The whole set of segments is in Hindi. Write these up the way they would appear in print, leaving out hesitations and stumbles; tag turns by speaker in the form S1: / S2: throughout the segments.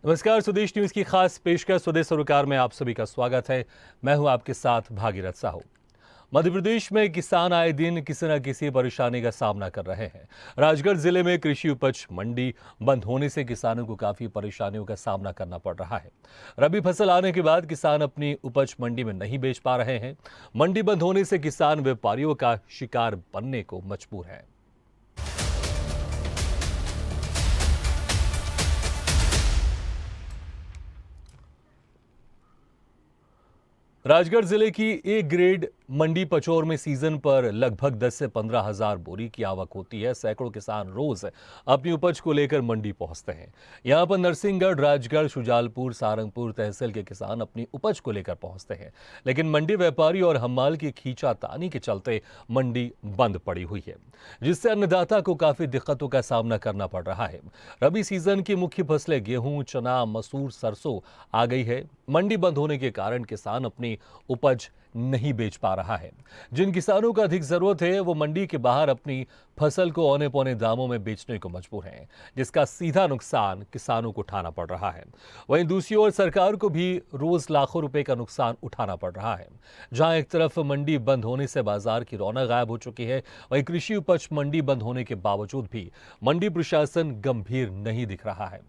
S1: नमस्कार, स्वदेश न्यूज की खास पेशकश स्वदेश सरोकार में आप सभी का स्वागत है। मैं हूं आपके साथ भागीरथ साहू। मध्य प्रदेश में किसान आए दिन किसी न किसी परेशानी का सामना कर रहे हैं। राजगढ़ जिले में कृषि उपज मंडी बंद होने से किसानों को काफी परेशानियों का सामना करना पड़ रहा है। रबी फसल आने के बाद किसान अपनी उपज मंडी में नहीं बेच पा रहे हैं। मंडी बंद होने से किसान व्यापारियों का शिकार बनने को मजबूर है। राजगढ़ जिले की ए ग्रेड मंडी पचौर में सीजन पर लगभग 10 से 15 हजार बोरी की आवक होती है। सैकड़ों किसान रोज अपनी उपज को लेकर मंडी पहुंचते हैं। यहां पर नरसिंहगढ़, राजगढ़, शुजालपुर, सारंगपुर तहसील के किसान अपनी उपज को लेकर पहुंचते हैं, लेकिन मंडी व्यापारी और हम्माल की खींचातानी के चलते मंडी बंद पड़ी हुई है, जिससे अन्नदाता को काफी दिक्कतों का सामना करना पड़ रहा है। रबी सीजन की मुख्य फसलें गेहूं, चना, मसूर, सरसों आ गई है। मंडी बंद होने के कारण किसान अपनी उपज नहीं बेच पा रहा है। जिन किसानों को अधिक जरूरत है वो मंडी के बाहर अपनी फसल को औने पौने दामों में बेचने को मजबूर हैं, जिसका सीधा नुकसान किसानों को उठाना पड़ रहा है। वहीं दूसरी ओर सरकार को भी रोज लाखों रुपए का नुकसान उठाना पड़ रहा है। जहां एक तरफ मंडी बंद होने से बाजार की रौनक गायब हो चुकी है, वहीं कृषि उपज मंडी बंद होने के बावजूद भी मंडी प्रशासन गंभीर नहीं दिख रहा है।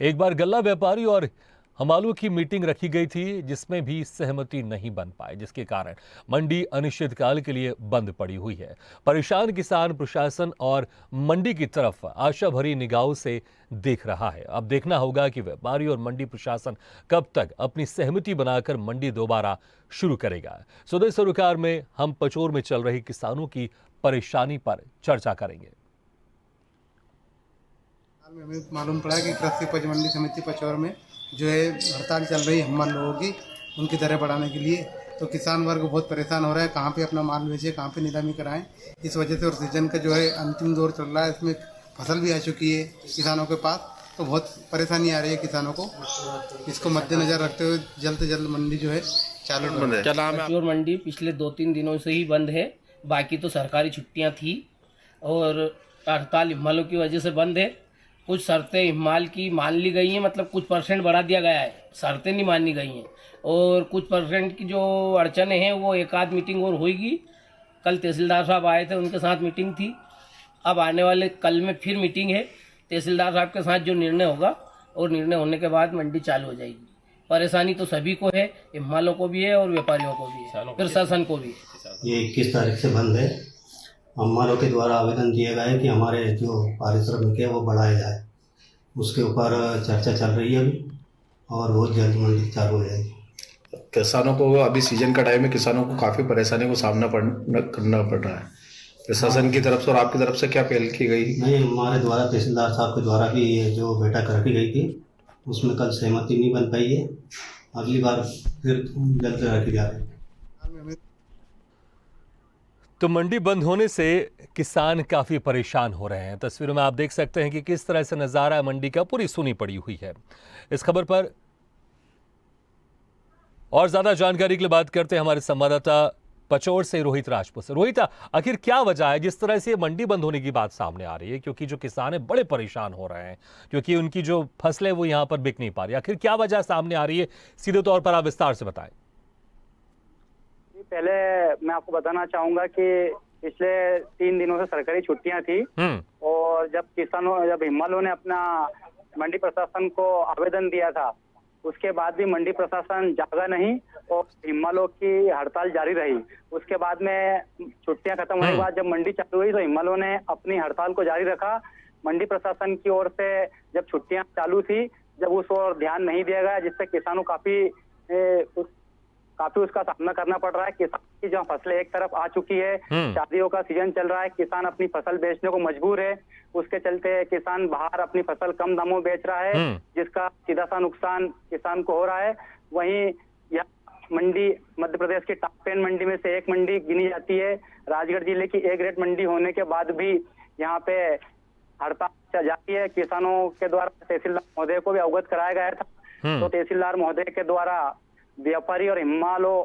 S1: एक बार गल्ला व्यापारी और हमालों की मीटिंग रखी गई थी, जिसमें भी सहमति नहीं बन पाई, जिसके कारण मंडी अनिश्चितकाल के लिए बंद पड़ी हुई है। परेशान किसान प्रशासन और मंडी की तरफ आशा भरी निगाहों से देख रहा है। अब देखना होगा कि व्यापारी और मंडी प्रशासन कब तक अपनी सहमति बनाकर मंडी दोबारा शुरू करेगा। स्वदेश सरोकार में हम पचौर में चल रही किसानों की परेशानी पर चर्चा करेंगे।
S2: हमें मालूम पड़ा कि कृषि उपज मंडी समिति पचौर में जो है हड़ताल चल रही है हम्माल लोगों की, उनकी दरें बढ़ाने के लिए। तो किसान वर्ग बहुत परेशान हो रहा है, कहाँ पे अपना माल बेचे, कहाँ पे नीलामी कराएं। इस वजह से और सीजन का जो है अंतिम दौर चल रहा है, इसमें फसल भी आ चुकी है किसानों के पास, तो बहुत परेशानी आ रही है किसानों को। इसको मद्देनजर रखते हुए जल्द से जल्द मंडी जो है चालू है।
S3: पचौर मंडी पिछले 2-3 दिनों से ही बंद है। बाकी तो सरकारी छुट्टियां थी और हड़ताल हिम्मालों की वजह से बंद है। कुछ शर्तें हिम्माल की मान ली गई हैं, मतलब कुछ परसेंट बढ़ा दिया गया है, शर्तें नहीं मानी गई हैं। और कुछ परसेंट की जो अड़चनें हैं वो एक आध मीटिंग और होगी। कल तहसीलदार साहब आए थे, उनके साथ मीटिंग थी। अब आने वाले कल में फिर मीटिंग है तहसीलदार साहब के साथ, जो निर्णय होगा, और निर्णय होने के बाद मंडी चालू हो जाएगी। परेशानी तो सभी को है, हिम्मालों को भी है और व्यापारियों को भी है, प्रशासन को भी है।
S4: ये 21 तारीख से बंद है। हमालों के द्वारा आवेदन दिया गया है कि हमारे जो पारिश्रमिक है वो बढ़ाया जाए, उसके ऊपर चर्चा चल रही है अभी, और बहुत जल्द मंडी चालू हो जाएगी।
S5: किसानों को अभी सीजन का टाइम है, किसानों को काफ़ी परेशानी को सामना करना पड़ रहा है। प्रशासन की तरफ से और आपकी तरफ से क्या पहल की गई?
S4: नहीं, हमारे द्वारा तहसीलदार साहब के द्वारा भी ये जो बैठक रखी गई थी, उसमें कल सहमति नहीं बन पाई है। अगली बार फिर जल्द रखी जा रही है।
S1: तो मंडी बंद होने से किसान काफी परेशान हो रहे हैं। तस्वीरों में आप देख सकते हैं कि किस तरह से नजारा है मंडी का, पूरी सुनी पड़ी हुई है। इस खबर पर और ज्यादा जानकारी के लिए बात करते हैं हमारे संवाददाता पचौर से रोहित राजपूत से। रोहित, आखिर क्या वजह है जिस तरह से मंडी बंद होने की बात सामने आ रही है? क्योंकि जो किसान है बड़े परेशान हो रहे हैं, क्योंकि उनकी जो फसलें वो यहाँ पर बिक नहीं पा रही। आखिर क्या वजह सामने आ रही है, सीधे तौर पर आप विस्तार से बताएं।
S6: पहले मैं आपको बताना चाहूंगा कि पिछले 3 दिनों से सरकारी छुट्टियां थी, और जब हिम्मालों ने अपना मंडी प्रशासन को आवेदन दिया था, उसके बाद भी मंडी प्रशासन जागा नहीं और हिम्मालों की हड़ताल जारी रही। उसके बाद में छुट्टियां खत्म होने के बाद जब मंडी चालू हुई तो हिम्मालों ने अपनी हड़ताल को जारी रखा। मंडी प्रशासन की ओर से जब छुट्टियां चालू थी, जब उस ओर ध्यान नहीं दिया गया, जिससे किसानों काफी उसका सामना करना पड़ रहा है। किसान की जो फसलें एक तरफ आ चुकी है, शादियों का सीजन चल रहा है, किसान अपनी फसल बेचने को मजबूर है। उसके चलते किसान बाहर अपनी फसल कम दामों में बेच रहा है, जिसका सीधा सा नुकसान किसान को हो रहा है। वहीं यह मंडी मध्य प्रदेश की टॉप 10 मंडी में से एक मंडी गिनी जाती है। राजगढ़ जिले की ए ग्रेड मंडी होने के बाद भी यहाँ पे हड़ताल जारी है। किसानों के द्वारा तहसीलदार महोदय को भी अवगत कराया गया था, तो तहसीलदार महोदय के द्वारा व्यापारी और हिम्मालों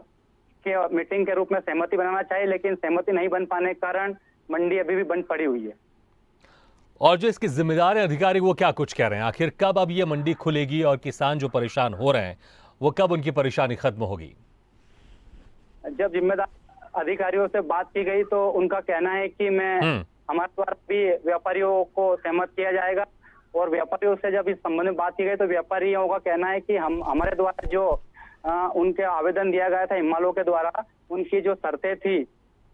S6: के मीटिंग के रूप में सहमति बनाना चाहिए, लेकिन सहमति नहीं बन पाने के कारण मंडी अभी भी बंद पड़ी हुई है।
S1: और जो इसके जिम्मेदार हैं अधिकारी वो क्या कुछ कह रहे हैं, आखिर कब अब ये मंडी खुलेगी और किसान जो परेशान हो रहे हैं वो कब उनकी परेशानी खत्म होगी?
S6: जब जिम्मेदार अधिकारियों से बात की गई तो उनका कहना है कि हमारे द्वारा भी व्यापारियों को सहमत किया जाएगा, और व्यापारियों से जब इस संबंध में बात की गई तो व्यापारियों का कहना है कि हमारे द्वारा जो उनके आवेदन दिया गया था हिम्मालय के द्वारा, उनकी जो शर्तें थी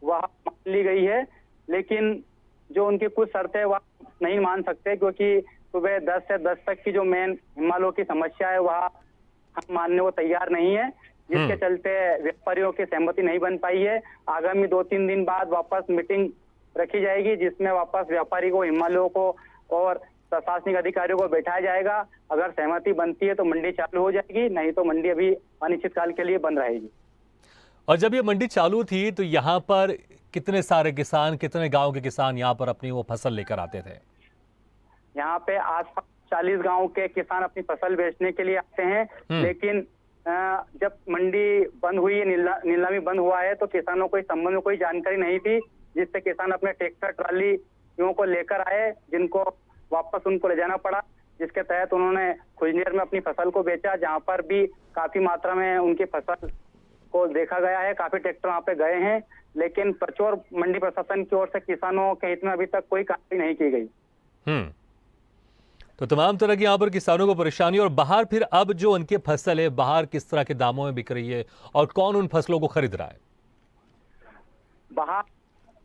S6: वह मान ली गई है, लेकिन जो उनकी कुछ शर्तें वह नहीं मान सकते, क्योंकि सुबह 10 से 10 तक की जो मेन हिम्मालय की समस्या है वह हम मानने को तैयार नहीं है, जिसके चलते व्यापारियों की सहमति नहीं बन पाई है। आगामी 2-3 दिन बाद वापस मीटिंग रखी जाएगी, जिसमें वापस व्यापारी को, हिम्मालय को और प्रशासनिक अधिकारियों को बैठाया जाएगा। अगर सहमति बनती है तो मंडी चालू हो जाएगी, नहीं तो मंडी अभी अनिश्चितकाल के लिए बंद रहेगी।
S1: और जब ये मंडी चालू थी तो यहाँ पर कितने सारे किसान, कितने गांव के किसान यहाँ पर अपनी वो फसल लेकर आते थे?
S6: यहाँ पे आसपास 40 गांव के किसान अपनी फसल बेचने के लिए आते हैं, लेकिन जब मंडी बंद हुई है, नीलामी बंद हुआ है, तो किसानों को इस संबंध में कोई जानकारी नहीं थी, जिससे किसान अपने ट्रैक्टर ट्रालियों को लेकर आए, जिनको वापस उनको ले जाना पड़ा, जिसके तहत उन्होंने खुजनेर में अपनी फसल को बेचा, जहाँ पर भी काफी मात्रा में उनकी फसल को देखा गया है। काफी ट्रैक्टर वहाँ पे गए हैं, लेकिन पचौर मंडी प्रशासन की ओर से किसानों के हित में अभी तक कोई कार्रवाई नहीं की गई।
S1: तो तमाम तरह की यहाँ पर किसानों को परेशानी। और बाहर फिर अब जो उनके फसल है बाहर किस तरह के दामों में बिक रही है और कौन उन फसलों को खरीद रहा है?
S6: बाहर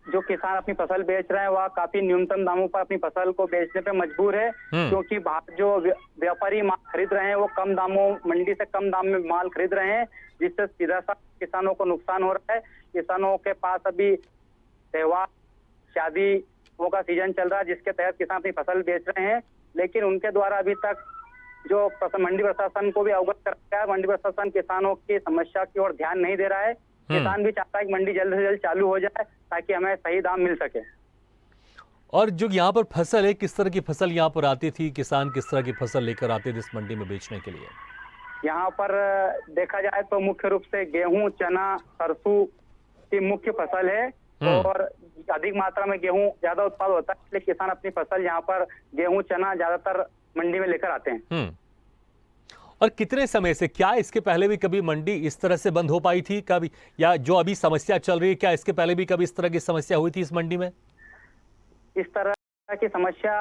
S6: जो किसान अपनी फसल बेच रहे हैं वह काफी न्यूनतम दामों पर अपनी फसल को बेचने पे मजबूर है, क्योंकि बाहर जो व्यापारी माल खरीद रहे हैं वो कम दामों, मंडी से कम दाम में माल खरीद रहे हैं, जिससे सीधा सा किसानों को नुकसान हो रहा है। किसानों के पास अभी त्योहार, शादियों का सीजन चल रहा है, जिसके तहत किसान अपनी फसल बेच रहे हैं, लेकिन उनके द्वारा अभी तक जो मंडी प्रशासन को भी अवगत कराया, मंडी प्रशासन किसानों की समस्या की ओर ध्यान नहीं दे रहा है। किसान भी चाहता है कि मंडी जल्द से जल्द चालू हो जाए ताकि हमें सही दाम मिल सके।
S1: और जो यहाँ पर फसल है, किस तरह की फसल यहाँ पर आती थी, किसान किस तरह की फसल लेकर आते थे इस मंडी में बेचने के लिए?
S6: यहाँ पर देखा जाए तो मुख्य रूप से गेहूं, चना, सरसों की मुख्य फसल है, और अधिक मात्रा में गेहूं ज्यादा उत्पादन होता है, इसलिए किसान अपनी फसल यहाँ पर गेहूं, चना ज्यादातर मंडी में लेकर आते हैं।
S1: और कितने समय से, क्या इसके पहले भी कभी मंडी इस तरह से बंद हो पाई थी कभी, या जो अभी समस्या चल रही है क्या इसके पहले भी कभी इस तरह की समस्या हुई थी इस मंडी में?
S6: इस तरह की समस्या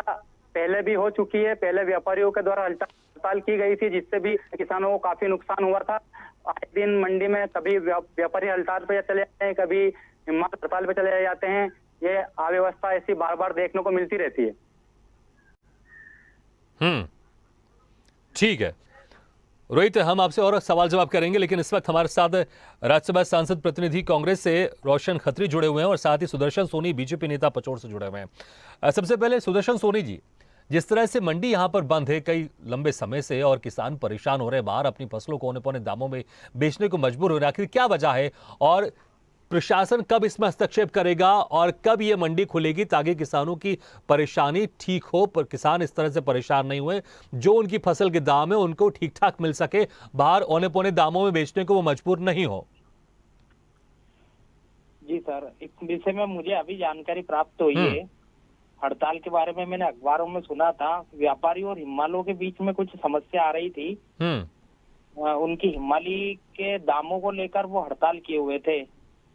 S6: पहले भी हो चुकी है। पहले व्यापारियों के द्वारा हड़ताल की गई थी, जिससे भी किसानों को काफी नुकसान हुआ था। आए दिन मंडी में कभी व्यापारी हड़ताल पे चले जाते हैं, कभी हिम्मत हड़ताल पे चले जाते हैं। ये अव्यवस्था ऐसी बार बार देखने को मिलती रहती है।
S1: ठीक है रोहित, हम आपसे और सवाल जवाब करेंगे, लेकिन इस वक्त हमारे साथ राज्यसभा सांसद प्रतिनिधि कांग्रेस से रोशन खत्री जुड़े हुए हैं और साथ ही सुदर्शन सोनी बीजेपी नेता पचौर से जुड़े हुए हैं। सबसे पहले सुदर्शन सोनी जी, जिस तरह से मंडी यहां पर बंद है कई लंबे समय से और किसान परेशान हो रहे हैं, बाहर अपनी फसलों को औने पौने दामों में बेचने को मजबूर हो रहे हैं, आखिर क्या वजह है और प्रशासन कब इसमें हस्तक्षेप करेगा और कब ये मंडी खुलेगी ताकि किसानों की परेशानी ठीक हो, पर किसान इस तरह से परेशान नहीं हुए, जो उनकी फसल के दाम है उनको ठीक ठाक मिल सके, बाहर औने पौने दामों में बेचने को वो मजबूर नहीं हो?
S7: जी सर, इस विषय में मुझे अभी जानकारी प्राप्त हुई है। हड़ताल के बारे में मैंने अखबारों में सुना था। व्यापारी और हिम्मालयों के बीच में कुछ समस्या आ रही थी। उनकी हिमालय के दामों को लेकर वो हड़ताल किए हुए थे।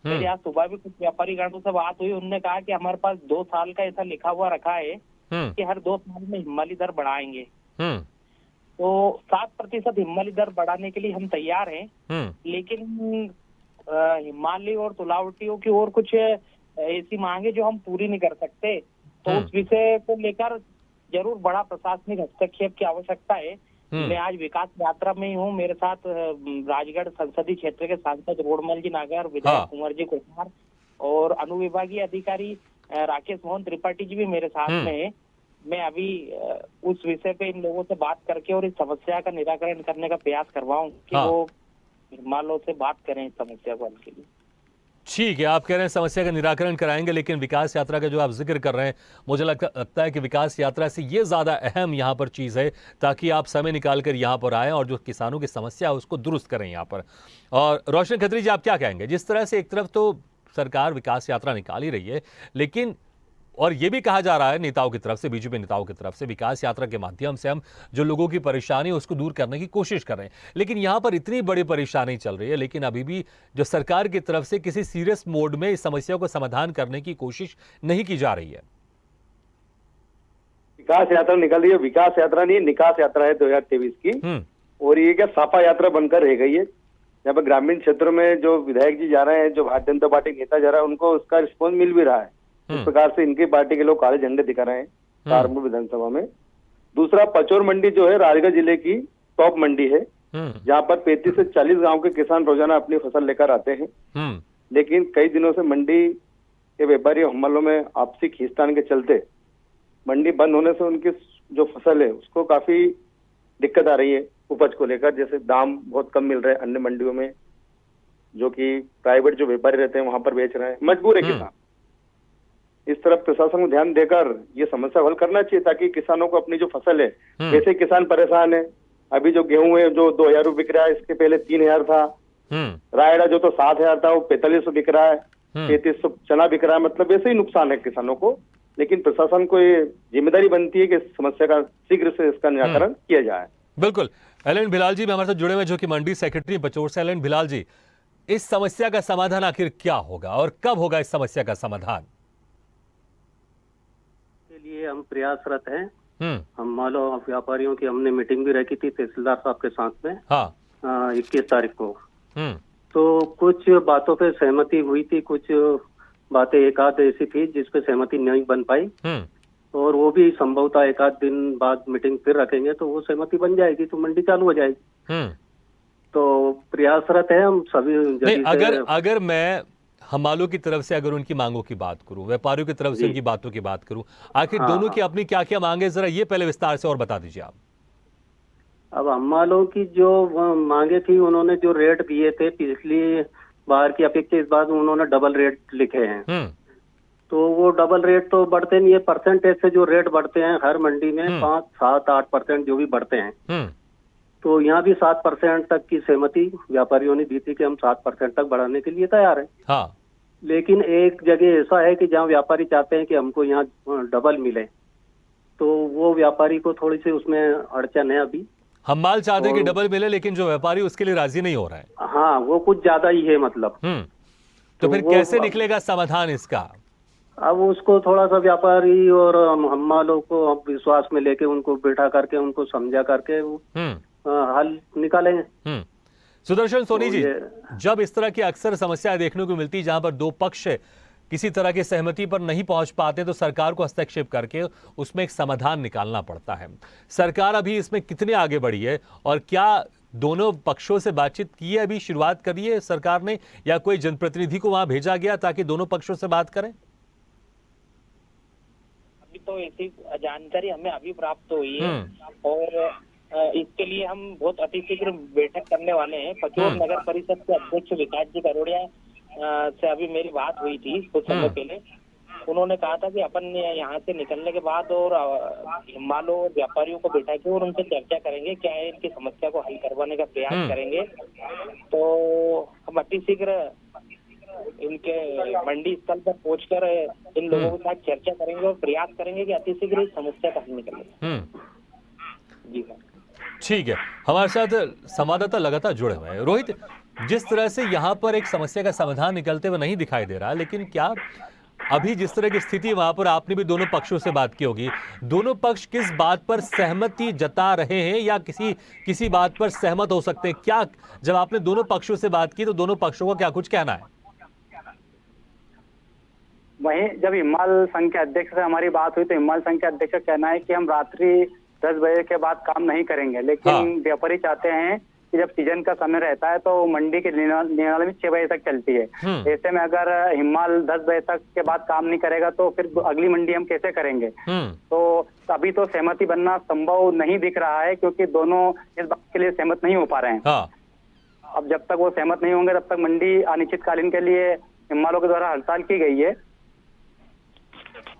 S7: मेरी आज सुबह भी कुछ व्यापारी गणों से बात हुई। उन्होंने कहा कि हमारे पास 2 साल का ऐसा लिखा हुआ रखा है कि हर 2 साल में हिमालय दर बढ़ाएंगे। तो 7% हिमालय दर बढ़ाने के लिए हम तैयार हैं, लेकिन हिमालय और तुलावटियों की और कुछ ऐसी मांगे जो हम पूरी नहीं कर सकते। तो उस विषय को लेकर जरूर बड़ा प्रशासनिक हस्तक्षेप की आवश्यकता है। मैं आज विकास यात्रा में ही हूँ। मेरे साथ राजगढ़ संसदीय क्षेत्र के सांसद रोडमल जी नागर, विधायक कुंवर जी कोठार और अनुविभागीय अधिकारी राकेश मोहन त्रिपाठी जी भी मेरे साथ में है। मैं अभी उस विषय पे इन लोगों से बात करके और इस समस्या का निराकरण करने का प्रयास करवाऊं कि वो हिमालय से बात करें इस समस्या को हल के लिए।
S1: ठीक है, आप कह रहे हैं समस्या का निराकरण कराएंगे, लेकिन विकास यात्रा का जो आप जिक्र कर रहे हैं, मुझे लगता है कि विकास यात्रा से ये ज़्यादा अहम यहाँ पर चीज़ है ताकि आप समय निकाल कर यहाँ पर आएँ और जो किसानों की समस्या है उसको दुरुस्त करें यहाँ पर। और रोशन खत्री जी, आप क्या कहेंगे? जिस तरह से एक तरफ तो सरकार विकास यात्रा निकाल ही रही है, लेकिन और ये भी कहा जा रहा है नेताओं की तरफ से, बीजेपी नेताओं की तरफ से, विकास यात्रा के माध्यम से हम जो लोगों की परेशानी है उसको दूर करने की कोशिश कर रहे हैं। लेकिन यहां पर इतनी बड़ी परेशानी चल रही है, लेकिन अभी भी जो सरकार की तरफ से किसी सीरियस मोड में इस समस्या को समाधान करने की कोशिश नहीं की जा रही है।
S8: विकास यात्रा निकल रही है, विकास यात्रा नहीं, निकास यात्रा है 2023 की। और ये क्या साफा यात्रा बनकर रह गई है। यहाँ पर ग्रामीण क्षेत्रों में जो विधायक जी जा रहे हैं, जो भारतीय जनता पार्टी नेता जा रहा है, उनको उसका रिस्पॉन्स मिल भी रहा है। इस प्रकार से इनकी पार्टी के लोग काले झंडे दिखा रहे हैं सहारनपुर विधानसभा में। दूसरा, पचौर मंडी जो है राजगढ़ जिले की टॉप मंडी है, जहाँ पर 35 से 40 गांव के किसान रोजाना अपनी फसल लेकर आते हैं। लेकिन कई दिनों से मंडी के व्यापारी हमलों में आपसी खींचतान के चलते मंडी बंद होने से उनकी जो फसल है उसको काफी दिक्कत आ रही है उपज को लेकर। जैसे दाम बहुत कम मिल रहे हैं अन्य मंडियों में, जो कि प्राइवेट जो व्यापारी रहते हैं वहां पर बेच रहे हैं, मजबूर है किसान। इस तरफ प्रशासन को ध्यान देकर ये समस्या हल करना चाहिए, ताकि किसानों को अपनी जो फसल है, कैसे किसान परेशान है। अभी जो गेहूं है जो 2000 रुपये बिक रहा है, इसके पहले 3000 था। रायड़ा जो तो 7000 था वो 4500 बिक रहा है, 3300 चना बिक रहा है। मतलब वैसे ही नुकसान है किसानों को। लेकिन प्रशासन को ये जिम्मेदारी बनती है कि इस समस्या का शीघ्र से इसका निराकरण किया जाए।
S1: बिल्कुल। एल भिलाल जी भी हमारे साथ जुड़े हुए, जो कि मंडी सेक्रेटरी पचौर से। एल भिलाल जी, इस समस्या का समाधान आखिर क्या होगा और कब होगा इस समस्या का समाधान?
S9: के लिए हम प्रयासरत हैं। हम मालो व्यापारियों की हमने मीटिंग भी रखी थी तहसीलदार साहब के साथ में। हाँ। 21 तारीख को। तो कुछ बातों पे सहमति हुई थी, कुछ बातें एक आध ऐसी थी जिसपे सहमति नहीं बन पाई। और वो भी संभवतः एक आध दिन बाद मीटिंग फिर रखेंगे तो वो सहमति बन जाएगी, तो मंडी चालू हो जाएगी। तो प्रयासरत है हम सभी।
S1: नहीं, अगर मैं हमालों की तरफ से अगर उनकी मांगों की बात करूं, व्यापारियों की तरफ से उनकी बातों की बात करूं, आखिर दोनों की अपनी क्या क्या मांगे, जरा ये पहले विस्तार से और बता दीजिए आप।
S9: अब हमालों की जो मांगे थी, उन्होंने जो रेट दिए थे पिछली बार की अपेक्षा इस बार उन्होंने डबल रेट लिखे हैं। तो वो डबल रेट तो बढ़ते नहीं है, परसेंटेज से जो रेट बढ़ते हैं हर मंडी में 5, 7, 8% जो भी बढ़ते हैं। तो यहाँ भी 7% तक की सहमति व्यापारियों ने दी थी कि हम 7% तक बढ़ाने के लिए तैयार है। हाँ। लेकिन एक जगह ऐसा है कि जहाँ व्यापारी चाहते हैं कि हमको यहाँ डबल मिले, तो वो व्यापारी को थोड़ी सी उसमें अड़चन है अभी।
S1: हम माल चाहते हैं कि डबल मिले, लेकिन जो व्यापारी उसके लिए राजी नहीं हो रहा है।
S9: हाँ, वो कुछ ज्यादा ही है मतलब।
S1: तो फिर कैसे निकलेगा समाधान इसका?
S9: अब उसको थोड़ा सा व्यापारी और हम मालों को विश्वास में लेके उनको बैठा करके उनको समझा करके हल निकालेंगे।
S1: सुदर्शन सोनी जी, जब इस तरह की अक्सर समस्या देखने को मिलती है जहां पर दो पक्ष किसी तरह की सहमति पर नहीं पहुंच पाते, तो सरकार को हस्तक्षेप करके उसमें एक समाधान निकालना पड़ता है। सरकार अभी इसमें कितने आगे बढ़ी है और क्या दोनों पक्षों से बातचीत की है? अभी शुरुआत करी है सरकार ने, या कोई जनप्रतिनिधि को वहां भेजा गया ताकि दोनों पक्षों से बात करें?
S7: अभी तो ऐसी जानकारी हमें अभी प्राप्त हुई है और इसके लिए हम बहुत अतिशीघ्र बैठक करने वाले हैं। पचौर नगर परिषद के अध्यक्ष विकास जी करोड़िया से अभी मेरी बात हुई थी कुछ समय पहले। उन्होंने कहा था कि अपन यहाँ से निकलने के बाद और हिमालय व्यापारियों को बैठा के और उनसे चर्चा करेंगे, क्या है इनकी समस्या को हल करवाने का प्रयास करेंगे। तो हम अतिशीघ्र इनके मंडी स्थल पर पहुंचकर इन लोगों के साथ चर्चा करेंगे और प्रयास करेंगे कि अतिशीघ्र इस समस्या का हल निकले। जी सर,
S1: ठीक है। हमारे साथ संवाददाता लगातार जुड़े हुए हैं। रोहित, जिस तरह से यहाँ पर एक समस्या का समाधान निकलते हुए नहीं दिखाई दे रहा, लेकिन क्या अभी जिस तरह की स्थिति वहां पर आपने भी दोनों पक्षों से बात की होगी, दोनों पक्ष किस बात पर सहमति जता रहे हैं या किसी बात पर सहमत हो सकते हैं? क्या जब आपने दोनों पक्षों से बात की तो दोनों पक्षों का क्या कुछ कहना है?
S6: वहीं जब हिमाल संघ के अध्यक्ष से हमारी बात हुई तो हिमाल संघ के अध्यक्ष का कहना है कि हम रात्रि 10 बजे के बाद काम नहीं करेंगे, लेकिन व्यापारी चाहते हैं कि जब सीजन का समय रहता है तो मंडी की निराली 6 बजे तक चलती है। ऐसे में अगर हिमाल 10 बजे तक के बाद काम नहीं करेगा तो फिर अगली मंडी हम कैसे करेंगे? तो अभी तो सहमति बनना संभव नहीं दिख रहा है, क्योंकि दोनों इस बात के लिए सहमत नहीं हो पा रहे हैं। अब जब तक वो सहमत नहीं होंगे तब तक मंडी अनिश्चितकालीन के लिए हिमालयों के द्वारा हड़ताल की गई है।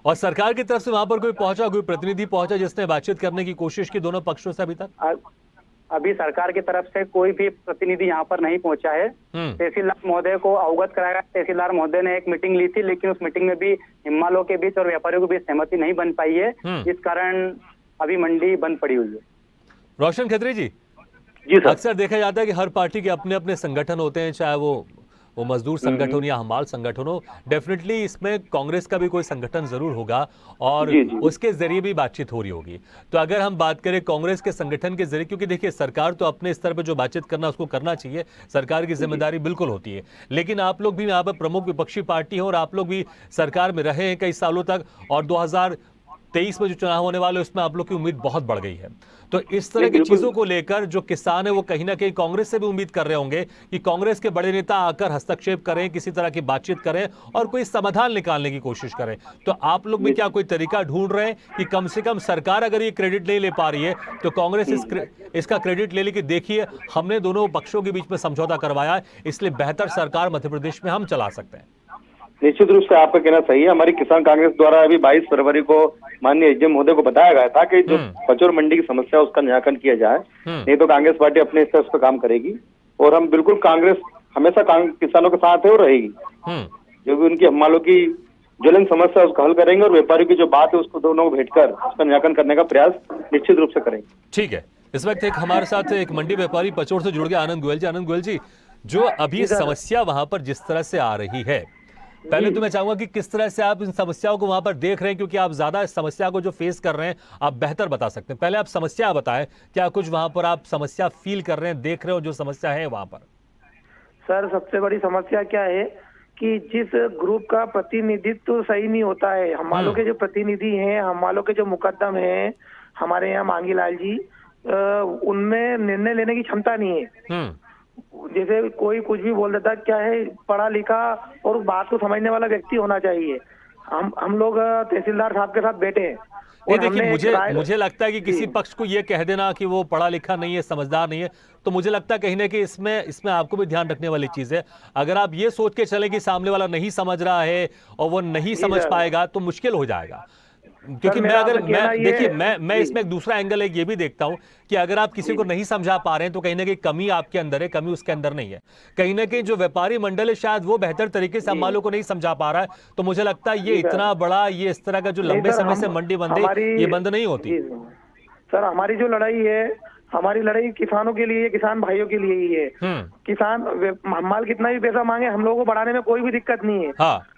S1: और सरकार की तरफ से वहां पर कोई पहुंचा, कोई प्रतिनिधि पहुंचा जिसने बातचीत करने की कोशिश की दोनों पक्षों से अभी तक?
S6: अभी सरकार की तरफ से कोई भी प्रतिनिधि यहाँ पर नहीं पहुंचा है। तहसीलदार महोदय को अवगत कराया गया। तहसीलदार महोदय ने एक मीटिंग ली थी, लेकिन उस मीटिंग में भी हिम्मालों के बीच और व्यापारियों के बीच सहमति नहीं बन पाई है। इस कारण अभी मंडी बंद पड़ी हुई है।
S1: रोशन खत्री जी,
S8: जी सर।
S1: अक्सर देखा जाता है कि हर पार्टी के अपने अपने संगठन होते हैं, चाहे वो मजदूर संगठन या हमाल संगठन हो। डेफिनेटली इसमें कांग्रेस का भी कोई संगठन जरूर होगा और उसके जरिए भी बातचीत हो रही होगी। तो अगर हम बात करें कांग्रेस के संगठन के जरिए, क्योंकि देखिए सरकार तो अपने स्तर पर जो बातचीत करना उसको करना चाहिए, सरकार की जिम्मेदारी बिल्कुल होती है, लेकिन आप लोग भी यहाँ पर प्रमुख विपक्षी पार्टी हैं और आप लोग भी सरकार में रहे हैं कई सालों तक, और 2023 में जो चुनाव होने वाले उसमें आप लोग की उम्मीद बहुत बढ़ गई है। तो इस तरह की चीजों को लेकर जो किसान है वो कहीं ना कहीं कांग्रेस से भी उम्मीद कर रहे होंगे कि कांग्रेस के बड़े नेता आकर हस्तक्षेप करें, किसी तरह की बातचीत करें और कोई समाधान निकालने की कोशिश करें। तो आप लोग भी क्या कोई तरीका ढूंढ रहे हैं कि कम से कम सरकार अगर ये क्रेडिट नहीं ले पा रही है तो कांग्रेस इसका क्रेडिट ले ली कि देखिए हमने दोनों पक्षों के बीच में समझौता करवाया है, इसलिए बेहतर सरकार मध्य प्रदेश में हम चला सकते हैं?
S8: निश्चित रूप से आपका कहना सही है। हमारी किसान कांग्रेस द्वारा अभी 22 फरवरी को माननीय एसडीएम महोदय को बताया गया था कि जो पचौर मंडी की समस्या उसका निराकरण किया जाए, नहीं तो कांग्रेस पार्टी अपने स्तर पर काम करेगी। और हम बिल्कुल कांग्रेस हमेशा किसानों के साथ है और रहेगी। जो भी उनकी हमालों की ज्वलन समस्या है उसका हल करेंगे और व्यापारियों की जो बात है उसको दोनों को भेंटकर उसका निराकरण करने का प्रयास निश्चित रूप से करेंगे।
S1: ठीक है, इस वक्त एक हमारे साथ एक मंडी व्यापारी पचौर से जुड़ गया आनंद गोयल जी। आनंद गोयल जी, जो अभी समस्या वहां पर जिस तरह से आ रही है, पहले तो मैं चाहूंगा कि किस तरह से आप इन समस्याओं को वहां पर देख रहे हैं, क्योंकि आप ज्यादा इस समस्या को जो फेस कर रहे हैं आप बेहतर बता सकते हैं। पहले आप समस्या बताएं, क्या कुछ वहां पर आप समस्या फील कर रहे हैं, देख रहे हो जो समस्या है वहां पर?
S10: सर, सबसे बड़ी समस्या क्या है कि जिस ग्रुप का प्रतिनिधित्व तो सही नहीं होता है, हमालों के जो प्रतिनिधि हैं, हमालों के जो मुकद्दम हैं हमारे यहाँ मांगी लाल जी, उनमें निर्णय लेने की क्षमता नहीं है। जैसे कोई कुछ भी बोल देता, क्या है पढ़ा लिखा और उस बात को समझने वाला व्यक्ति होना चाहिए। हम लोग तहसीलदार साहब के साथ बैठे हैं।
S1: नहीं, देखिए मुझे लगता है कि किसी पक्ष को ये कह देना कि वो पढ़ा लिखा नहीं है, समझदार नहीं है, तो मुझे लगता है कहीं ना कहीं इसमें आपको भी ध्यान रखने वाली चीज है। अगर आप ये सोच के चले कि सामने वाला नहीं समझ रहा है और वो नहीं समझ पाएगा तो मुश्किल हो जाएगा। क्योंकि मैं इसमें एक दूसरा एंगल है, ये भी देखता हूं कि अगर आप किसी को नहीं समझा पा रहे हैं तो कहीं ना कहीं कमी आपके अंदर है, कमी उसके अंदर नहीं है। कहीं ना कहीं जो व्यापारी मंडल है शायद वो बेहतर तरीके से हमालों को नहीं समझा पा रहा है। तो मुझे लगता है ये इतना बड़ा, ये इस तरह का जो लंबे समय से मंडी बंद है, ये बंद नहीं होती।
S10: सर, हमारी जो लड़ाई है, हमारी लड़ाई किसानों के लिए, किसान भाइयों के लिए ही है। किसान माल कितना भी पैसा मांगे, हम लोगों को बढ़ाने में कोई भी दिक्कत नहीं है।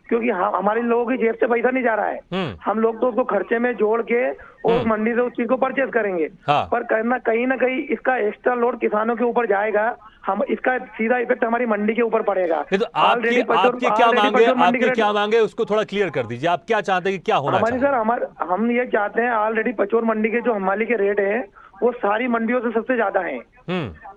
S10: क्योंकि हमारे लोगों की जेब से पैसा नहीं जा रहा है। हम लोग तो उसको खर्चे में जोड़ के और उस मंडी से उस चीज को परचेज करेंगे। पर कहीं ना कहीं इसका एक्स्ट्रा लोड किसानों के ऊपर जाएगा। हम इसका सीधा इफेक्ट हमारी मंडी के ऊपर पड़ेगा।
S1: तो आपकी क्या मांगे उसको थोड़ा क्लियर कर दीजिए। आप क्या चाहते हैं कि क्या होना चाहिए?
S10: सर, हम ये चाहते हैं, ऑलरेडी पचौर मंडी के जो हमाली के रेट है वो सारी मंडियों से सबसे ज्यादा है।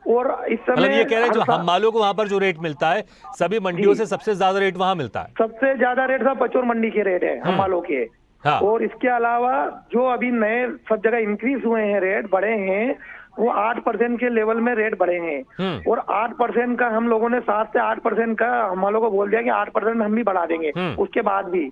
S10: और इस समय
S1: मतलब ये कह रहे हैं जो हम मालों को वहां पर जो रेट मिलता है सभी मंडियों से सबसे ज्यादा रेट वहां मिलता है।
S10: सबसे ज्यादा रेट सब पचौर मंडी के रेट है हम मालों के। और इसके अलावा जो अभी नए सब जगह इंक्रीज हुए हैं, रेट बढ़े हैं, वो 8% के लेवल में रेट बढ़े हैं। और 8% का हम लोगों ने 7 से 8% का हम मालों को बोल दिया कि 8% हम भी बढ़ा देंगे उसके बाद भी।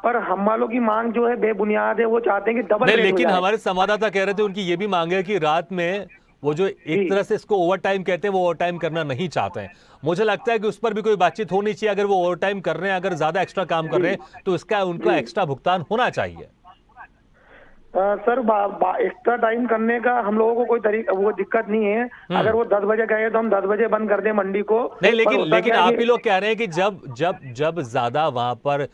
S10: पर हम वालों की मांग जो है बेबुनियाद है, वो चाहते हैं कि डबल रेट।
S1: लेकिन हमारे संवाददाता कह रहे थे उनकी ये भी मांग है कि रात में वो जो एक तरह से इसको ओवर टाइम कहते हैं वो ओवर टाइम करना नहीं चाहते हैं। मुझे लगता है कि उस पर भी कोई बातचीत होनी चाहिए। अगर वो ओवर टाइम कर रहे हैं, अगर ज्यादा एक्स्ट्रा काम कर रहे हैं तो उसका उनका एक्स्ट्रा भुगतान होना चाहिए।
S10: सर, एक्स्ट्रा टाइम करने का हम लोगों को कोई तरीका वो दिक्कत नहीं है। अगर वो 10 बजे गए तो हम 10 बजे बंद कर दें मंडी को।
S1: नहीं, लेकिन आप ही लोग कह रहे हैं कि जब ज्यादा वहां पर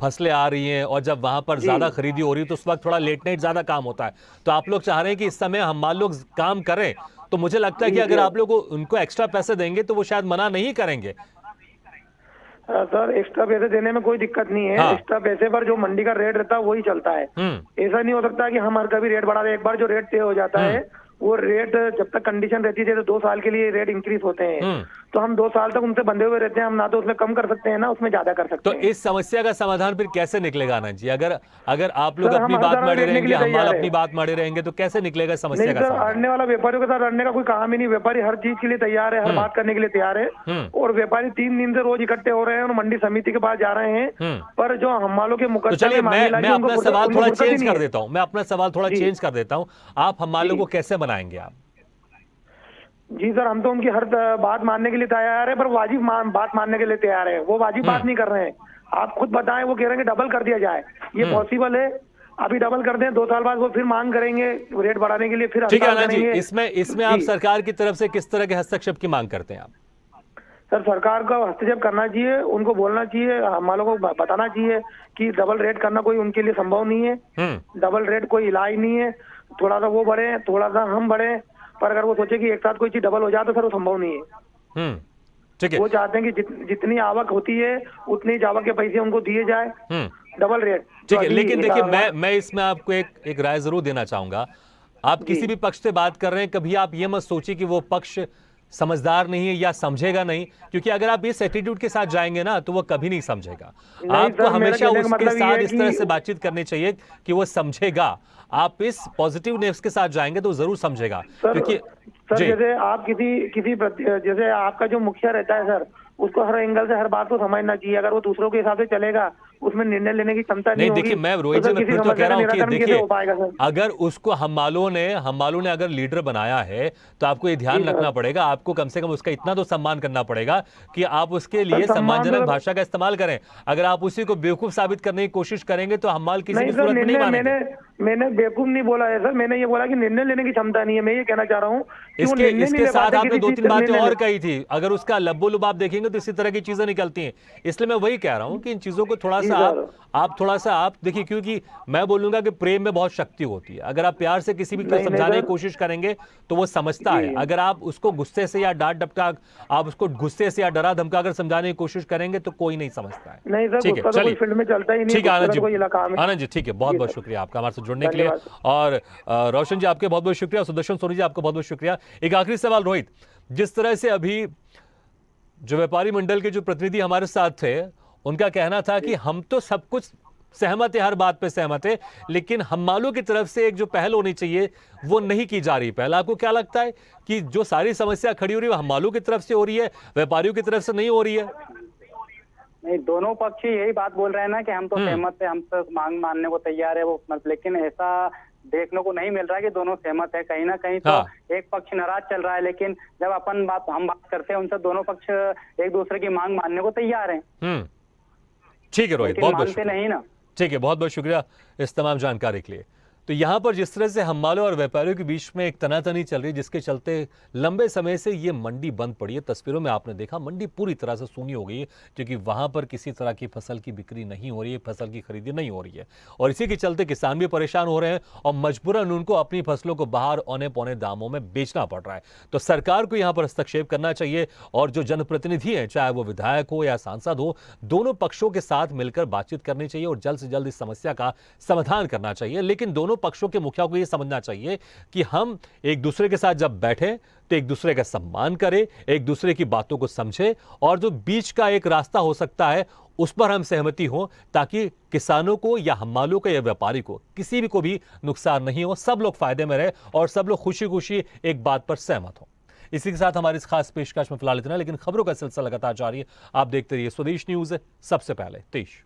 S1: फसलें आ रही हैं और जब वहां पर ज्यादा खरीदी हो रही है तो उस वक्त थोड़ा लेट नाइट ज्यादा काम होता है। तो आप लोग चाह रहे हैं कि इस समय हम लोग काम करें, तो मुझे लगता है कि अगर आप लोग उनको एक्स्ट्रा पैसे देंगे तो वो शायद मना नहीं करेंगे।
S10: सर, एक्स्ट्रा पैसे देने में कोई दिक्कत नहीं है। एक्स्ट्रा पैसे पर जो मंडी का रेट रहता है वही चलता है। ऐसा नहीं हो सकता कि हम हर कभी रेट बढ़ा दें। एक बार जो रेट तय हो जाता है वो रेट जब तक कंडीशन रहती है, तो 2 साल के लिए रेट इंक्रीज होते हैं। तो हम 2 साल तक उनसे बंधे हुए रहते हैं। हम ना तो उसमें कम कर सकते हैं ना उसमें ज्यादा कर सकते हैं।
S1: तो इस समस्या का समाधान फिर कैसे निकलेगा आनंद जी? अगर आप लोग अपनी बात मारे रहेंगे, हम अपनी बात मारे रहेंगे, तो कैसे निकलेगा समस्या का समाधान?
S10: अड़ने वाला व्यापारियों के साथ अड़ने का कोई काम ही नहीं। व्यापारी हर चीज के लिए तैयार है, हर बात करने के लिए तैयार है। और व्यापारी 3 दिन से रोज इकट्ठे हो रहे हैं और मंडी समिति के पास जा रहे हैं। पर जो हम वालों के मुकद्दमे,
S1: मैं अपना सवाल थोड़ा चेंज कर देता हूँ। आप हम वालों को कैसे बनाएंगे आप?
S10: जी सर, हम तो उनकी हर बात मानने के लिए तैयार है, पर वाजिब बात मानने के लिए तैयार है। वो वाजिब बात नहीं कर रहे हैं। आप खुद बताएं, वो कह रहे हैं कि डबल कर दिया जाए। ये पॉसिबल है? अभी डबल कर दें, 2 साल बाद वो फिर मांग करेंगे रेट बढ़ाने के लिए, फिर
S1: ठीक है
S10: हड़ताल
S1: आनंद जी,
S10: करेंगे।
S1: इसमें आप सरकार की तरफ से किस तरह के हस्तक्षेप की मांग करते हैं आप?
S10: सर, सरकार को हस्तक्षेप करना चाहिए, उनको बोलना चाहिए, हम वालों को बताना चाहिए कि डबल रेट करना कोई उनके लिए संभव नहीं है। डबल रेट कोई इलाज नहीं है। थोड़ा सा वो बढ़े, थोड़ा सा हम बढ़े, पर अगर वो सोचे कि एक साथ कोई चीज डबल हो जाए तो सर वो संभव नहीं है।
S1: ठीक है,
S10: वो चाहते हैं कि जितनी आवक होती है उतनी आवक के पैसे उनको दिए जाए, डबल रेट।
S1: ठीक है, लेकिन देखिए मैं इसमें आपको एक राय जरूर देना चाहूंगा। आप किसी भी पक्ष से बात कर रहे हैं, कभी आप ये मत सोचिए कि वो पक्ष समझदार नहीं है या समझेगा नहीं, क्योंकि अगर आप इस एटीट्यूड के साथ जाएंगे ना तो वो कभी नहीं समझेगा। आपको हमेशा उसके साथ इस तरह से बातचीत करनी चाहिए कि वो समझेगा। आप इस पॉजिटिवनेस के साथ जाएंगे तो जरूर समझेगा। क्योंकि
S10: सर जैसे आप जैसे आपका जो मुखिया रहता है सर, उसको हर एंगल से हर बात को समझना चाहिए। अगर वो दूसरों के हिसाब से चलेगा, उसमें निर्णय लेने की क्षमता नहीं होगी।
S1: देखिए मैं रोहित जी मैं फिर तो कह रहा हूँ कि देखिए अगर उसको हम मालों ने अगर लीडर बनाया है तो आपको ये ध्यान रखना पड़ेगा, आपको कम से कम उसका इतना तो सम्मान करना पड़ेगा कि आप उसके लिए सम्मानजनक भाषा का इस्तेमाल करें। अगर आप उसी को बेवकूफ साबित करने की कोशिश करेंगे तो हम माल किसी भी सूरत में नहीं मानेंगे।
S10: मैंने बेवकूफ नहीं बोला है सर, मैंने ये बोला कि निर्णय लेने की क्षमता नहीं है। मैं ये कहना चाह रहा हूँ
S1: इसके साथ आपने 2-3 बातें और कही थी। अगर उसका लब्बो लुब आप देखेंगे तो इसी तरह की चीजें निकलती हैं। इसलिए मैं वही कह रहा हूं कि इन चीजों को थोड़ा सा आप देखिए, क्योंकि मैं बोलूंगा कि प्रेम में बहुत शक्ति होती है। अगर आप प्यार से किसी भी को समझाने की कोशिश करेंगे तो वो समझता है। अगर आप उसको गुस्से से या डांट डपटा आप उसको गुस्से से या डरा धमका कर समझाने की कोशिश करेंगे तो कोई नहीं समझता है।
S10: नहीं सर,
S1: ठीक है, चलिए
S10: फील्ड में चलता ही नहीं।
S1: ठीक है आनंद जी, ठीक है, बहुत बहुत शुक्रिया आपका हमारे साथ जुड़ने के लिए। और रोशन जी आपके बहुत बहुत शुक्रिया, सुदर्शन सोनी जी आपको बहुत बहुत शुक्रिया। एक आखिरी सवाल रोहित, जिस तरह से अभी जो व्यापारी मंडल के जो प्रतिनिधि हमारे साथ थे उनका कहना था कि हम तो सब कुछ सहमत है, हर बात पे सहमत है, लेकिन हम मालों की तरफ से एक जो पहल होनी चाहिए वो नहीं की जा रही पहल। आपको क्या लगता है कि जो सारी समस्या खड़ी हो रही है वो हम मालों की तरफ से हो रही है, व्यापारियों की तरफ से नहीं हो रही है?
S6: नहीं, दोनों पक्ष यही बात बोल रहे हैं ना कि हम तो सहमत है, हम तो मांग मानने को तैयार है वो, लेकिन ऐसा देखने को नहीं मिल रहा है कि दोनों सहमत है। कहीं ना कहीं तो एक पक्ष नाराज चल रहा है, लेकिन जब हम बात करते हैं उनसे, दोनों पक्ष एक दूसरे की मांग मानने को तैयार हैं।
S1: ठीक है रोहित, बहुत बहुत
S6: मानते नहीं ना।
S1: ठीक है, बहुत बहुत शुक्रिया इस तमाम जानकारी के लिए। तो यहाँ पर जिस तरह से हम मालों और व्यापारियों के बीच में एक तनातनी चल रही है, जिसके चलते लंबे समय से ये मंडी बंद पड़ी है। तस्वीरों में आपने देखा मंडी पूरी तरह से सूनी हो गई है, क्योंकि वहाँ पर किसी तरह की फसल की बिक्री नहीं हो रही है, फसल की खरीदी नहीं हो रही है। और इसी के चलते किसान भी परेशान हो रहे हैं और मजबूरन उनको अपनी फसलों को बाहर औने पौने दामों में बेचना पड़ रहा है। तो सरकार को यहाँ पर हस्तक्षेप करना चाहिए और जो जनप्रतिनिधि हैं, चाहे वो विधायक हो या सांसद हो, दोनों पक्षों के साथ मिलकर बातचीत करनी चाहिए और जल्द से जल्द इस समस्या का समाधान करना चाहिए। लेकिन दोनों पक्षों के मुखिया को यह समझना चाहिए कि हम एक दूसरे के साथ जब बैठे तो एक दूसरे का सम्मान करें, एक दूसरे की बातों को समझें और जो बीच का एक रास्ता हो सकता है उस पर हम सहमति हो, ताकि किसानों को या हम्मालों को या व्यापारी को किसी भी को भी नुकसान नहीं हो, सब लोग फायदे में रहे और सब लोग खुशी खुशी एक बात पर सहमत हो। इसी के साथ हमारी इस खास पेशकश में फिलहाल इतना, लेकिन खबरों का सिलसिला लगातार जारी है। आप देखते रहिए स्वदेश न्यूज, सबसे पहले देश।